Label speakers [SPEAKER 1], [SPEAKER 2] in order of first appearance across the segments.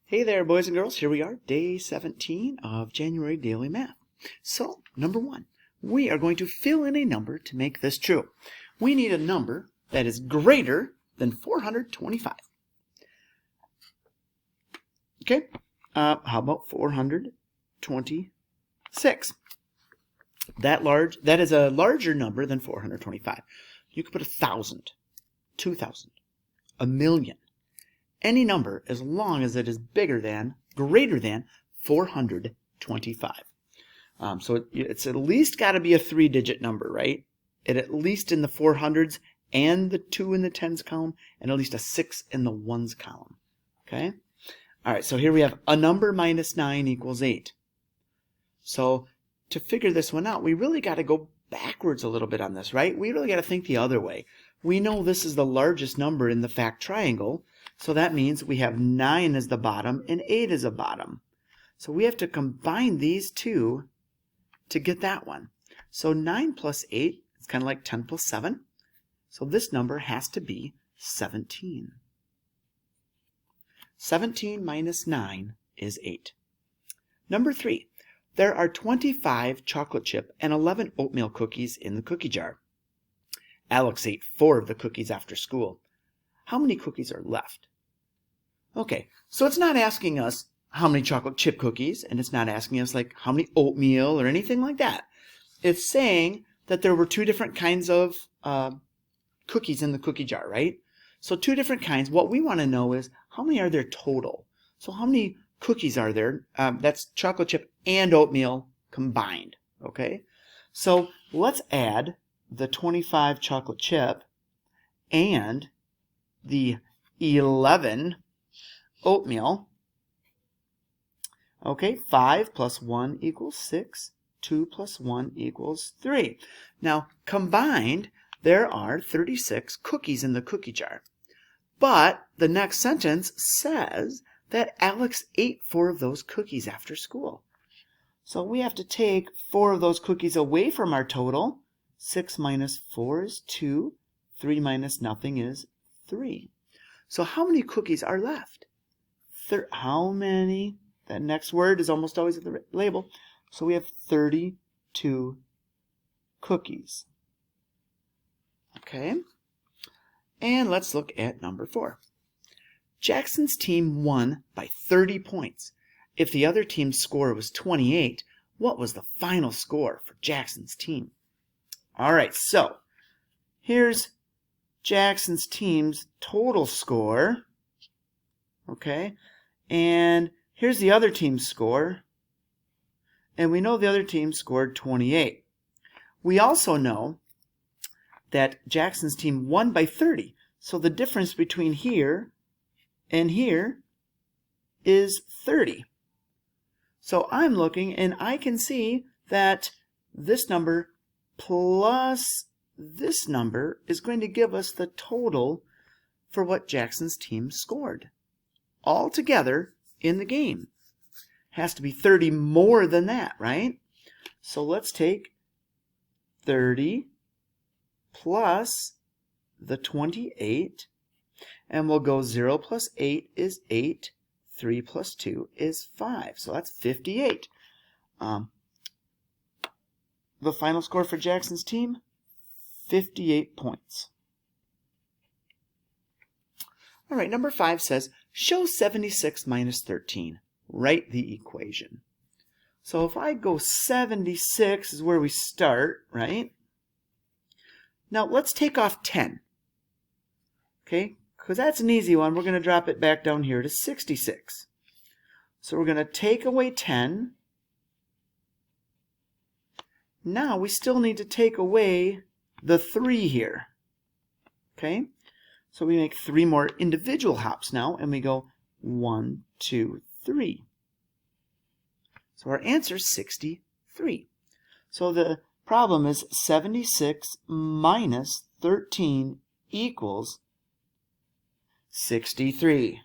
[SPEAKER 1] Hey there, boys and girls. Here we are, day 17 of January Daily Math. So, number one, we are going to fill in a number to make this true. We need a number that is greater than 425. Okay, how about 426? That is a larger number than 425. You could put 1,000, 2,000, 1,000,000. Any number as long as it is greater than 425. So it's at least got to be a 3-digit number, right? At least in the 400s and the 2 in the tens column, and at least a 6 in the ones column. Okay? All right, so here we have a number minus 9 equals 8. So to figure this one out, we really got to go backwards a little bit on this, right? We really got to think the other way. We know this is the largest number in the fact triangle, so that means we have 9 as the bottom and 8 as a bottom. So we have to combine these two to get that one. So 9 plus 8 is kind of like 10 plus 7. So this number has to be 17. 17 minus 9 is 8. Number 3, there are 25 chocolate chip and 11 oatmeal cookies in the cookie jar. Alex ate 4 of the cookies after school. How many cookies are left? Okay, so it's not asking us how many chocolate chip cookies, and it's not asking us like how many oatmeal or anything like that. It's saying that there were 2 different kinds of cookies in the cookie jar, right? So 2 different kinds. What we want to know is how many are there total? So how many cookies are there? That's chocolate chip and oatmeal combined, okay? So let's add the 25 chocolate chip and the 11 oatmeal. Okay, 5 plus 1 equals 6. 2 plus 1 equals 3. Now, combined, there are 36 cookies in the cookie jar. But the next sentence says that Alex ate 4 of those cookies after school. So we have to take 4 of those cookies away from our total. 6 minus 4 is 2. 3 minus nothing is 3. So how many cookies are left? How many? That next word is almost always at the label. So we have 32 cookies. Okay. And let's look at number 4. Jackson's team won by 30 points. If the other team's score was 28, what was the final score for Jackson's team? All right, so here's Jackson's team's total score. Okay, and here's the other team's score. And we know the other team scored 28. We also know that Jackson's team won by 30. So the difference between here and here is 30. So I'm looking and I can see that this number plus this number is going to give us the total for what Jackson's team scored. All together in the game. Has to be 30 more than that, right? So let's take 30 plus the 28, and we'll go 0 plus 8 is 8, 3 plus 2 is 5. So that's 58. The final score for Jackson's team, 58 points. All right, number 5 says, show 76 minus 13. Write the equation. So if I go 76 is where we start, right? Now let's take off 10. Okay, because that's an easy one. We're going to drop it back down here to 66. So we're going to take away 10. Now we still need to take away the 3 here. Okay, so we make 3 more individual hops now, and we go 1, 2, 3. So our answer is 63. So the problem is 76 minus 13 equals 63.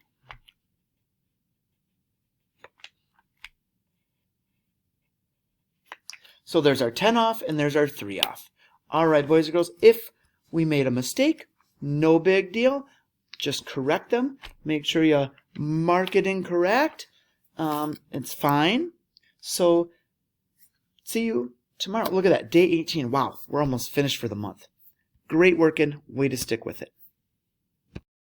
[SPEAKER 1] So there's our 10 off and there's our 3 off. All right, boys and girls, if we made a mistake, no big deal. just correct them. Make sure you mark it incorrect. It's fine. So see you tomorrow. Look at that, day 18. Wow, we're almost finished for the month. Great working. Way to stick with it.